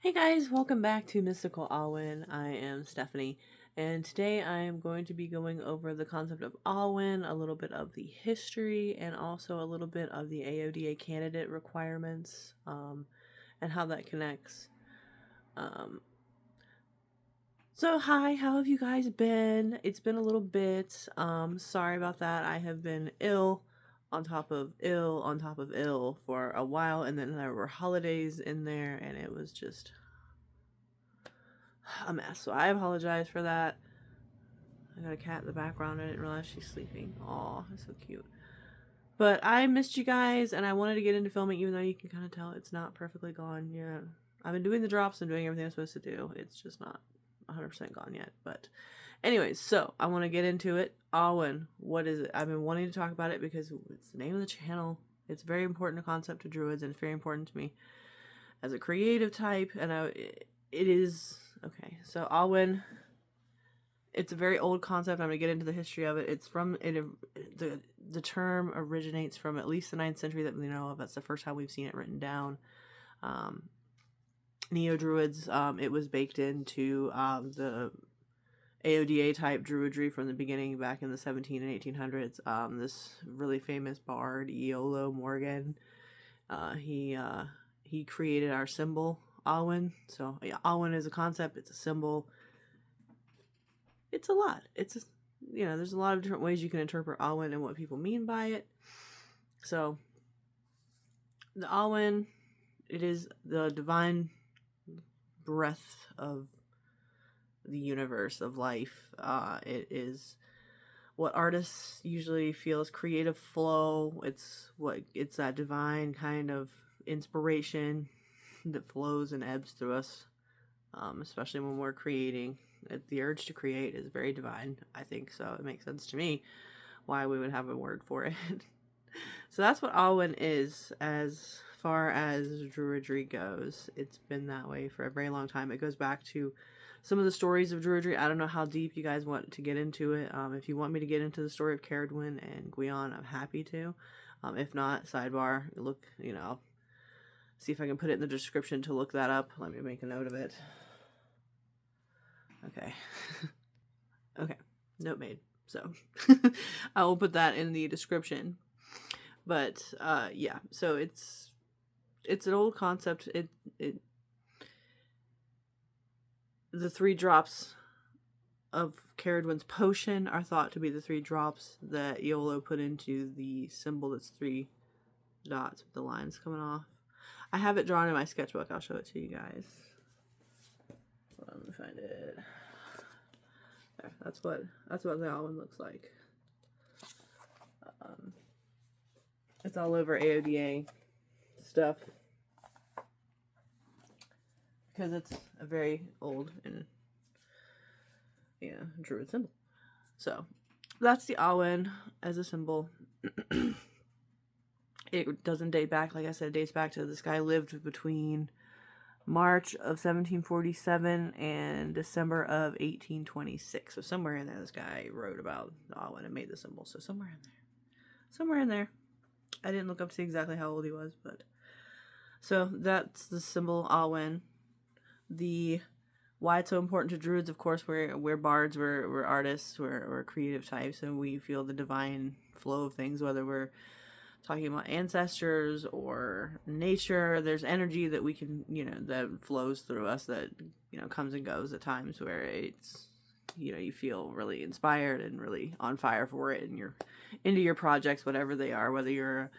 Hey guys, welcome back to Mystical Awen. I am Stephanie, and today I am going to be going over the concept of Awen, a little bit of the history, and also a little bit of the AODA candidate requirements, and how that connects. Um, so hi, how have you guys been? It's been a little bit. Sorry about that. I have been ill on top of ill on top of ill for a while, and then there were holidays in there, and it was just a mess. So I apologize for that. I got a cat in the background. I didn't realize she's sleeping. Aw, that's so cute. But I missed you guys, and I wanted to get into filming, even though you can kind of tell it's not perfectly gone yet. I've been doing the drops and doing everything I'm supposed to do. It's just not 100% gone yet. But anyways, so I want to get into it. Awen, what is it? I've been wanting to talk about it because it's the name of the channel. It's very important a concept to druids, and it's very important to me as a creative type. And it is okay. So Awen, it's a very old concept. I'm going to get into the history of it. It's from it. The term originates from at least the 9th century that we know of. That's the first time we've seen it written down. Neo Druids. It was baked into the AODA type druidry from the beginning, back in the 17 and 1800s. This really famous bard, Iolo Morgan, he created our symbol, Awen. So yeah, Awen is a concept. It's a symbol. It's a lot. There's a lot of different ways you can interpret Awen and what people mean by it. So the Awen, it is the divine breath of the universe, of life. It is what artists usually feel is creative flow. It's that divine kind of inspiration that flows and ebbs through us, especially when we're creating. The urge to create is very divine, I think, so it makes sense to me why we would have a word for it. So that's what Awen is as far as druidry goes. It's been that way for a very long time. It goes back to some of the stories of druidry. I don't know how deep you guys want to get into it. If you want me to get into the story of Caradwyn and Gwion, I'm happy to. If not, sidebar, look, see if I can put it in the description to look that up. Let me make a note of it. Okay. Okay. Note made. So I will put that in the description. But yeah, so it's an old concept. The 3 drops of Caradwyn's potion are thought to be the 3 drops that Iolo put into the symbol that's 3 dots with the lines coming off. I have it drawn in my sketchbook. I'll show it to you guys. Hold on, let me find it. There, that's what the Awen looks like. It's all over AODA stuff because it's a very old and druid symbol. So that's the Awen as a symbol. It doesn't date back, like I said, it dates back to this guy lived between March of 1747 and December of 1826. So somewhere in there, this guy wrote about Awen and made the symbol. So somewhere in there. I didn't look up to see exactly how old he was, but so that's the symbol Awen. The why it's so important to druids, of course, we're bards, we're artists, we're creative types, and we feel the divine flow of things, whether we're talking about ancestors or nature. There's energy that we can, that flows through us that, comes and goes at times where it's, you feel really inspired and really on fire for it, and you're into your projects, whatever they are, whether you're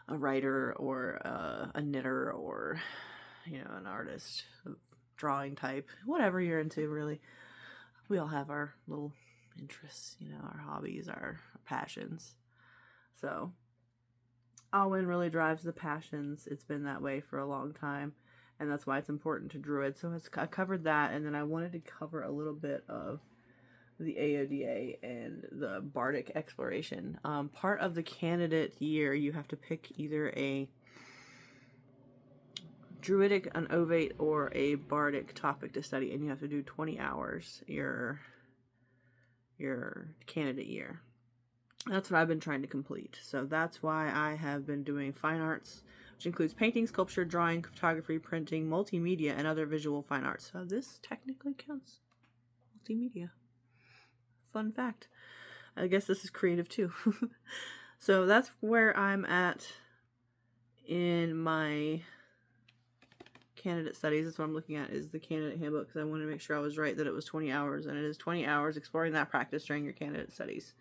a writer or a knitter or, an artist, drawing type, whatever you're into, really. We all have our little interests, our hobbies, our passions. So Awen really drives the passions. It's been that way for a long time, and that's why it's important to druids. So I covered that, and then I wanted to cover a little bit of the AODA and the Bardic exploration. Part of the candidate year, you have to pick either a druidic, an ovate, or a bardic topic to study, and you have to do 20 hours your candidate year. That's what I've been trying to complete. So that's why I have been doing fine arts which includes painting, sculpture, drawing, photography, printing, multimedia, and other visual fine arts. So this technically counts. Multimedia. Fun fact. I guess this is creative too. So that's where I'm at in my candidate studies. That's what I'm looking at, is the candidate handbook, because I wanted to make sure I was right that it was 20 hours, and it is 20 hours exploring that practice during your candidate studies.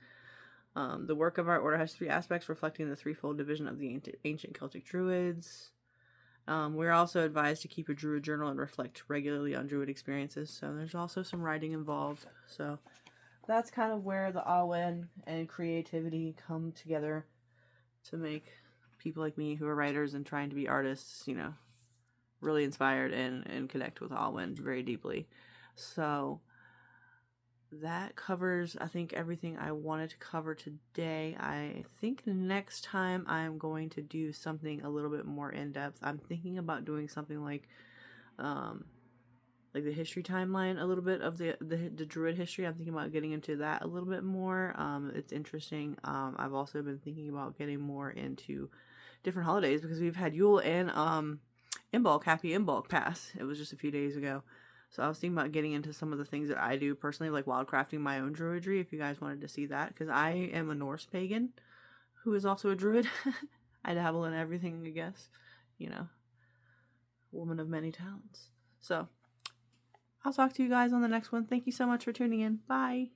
The work of our order has 3 aspects reflecting the threefold division of the ancient Celtic Druids. We're also advised to keep a Druid journal and reflect regularly on Druid experiences, so there's also some writing involved. So that's kind of where the Awen and creativity come together to make people like me who are writers and trying to be artists, you know, really inspired and connect with Awen very deeply. So that covers, I think, everything I wanted to cover today. I think next time I'm going to do something a little bit more in-depth. I'm thinking about doing something like the history timeline, a little bit of the Druid history. I'm thinking about getting into that a little bit more. It's interesting. I've also been thinking about getting more into different holidays, because we've had Yule and Imbolc, Happy Imbolc pass. It was just a few days ago. So I was thinking about getting into some of the things that I do personally, like wildcrafting my own druidry, if you guys wanted to see that, because I am a Norse pagan who is also a druid. I dabble in everything, I guess. You know, woman of many talents. So I'll talk to you guys on the next one. Thank you so much for tuning in. Bye.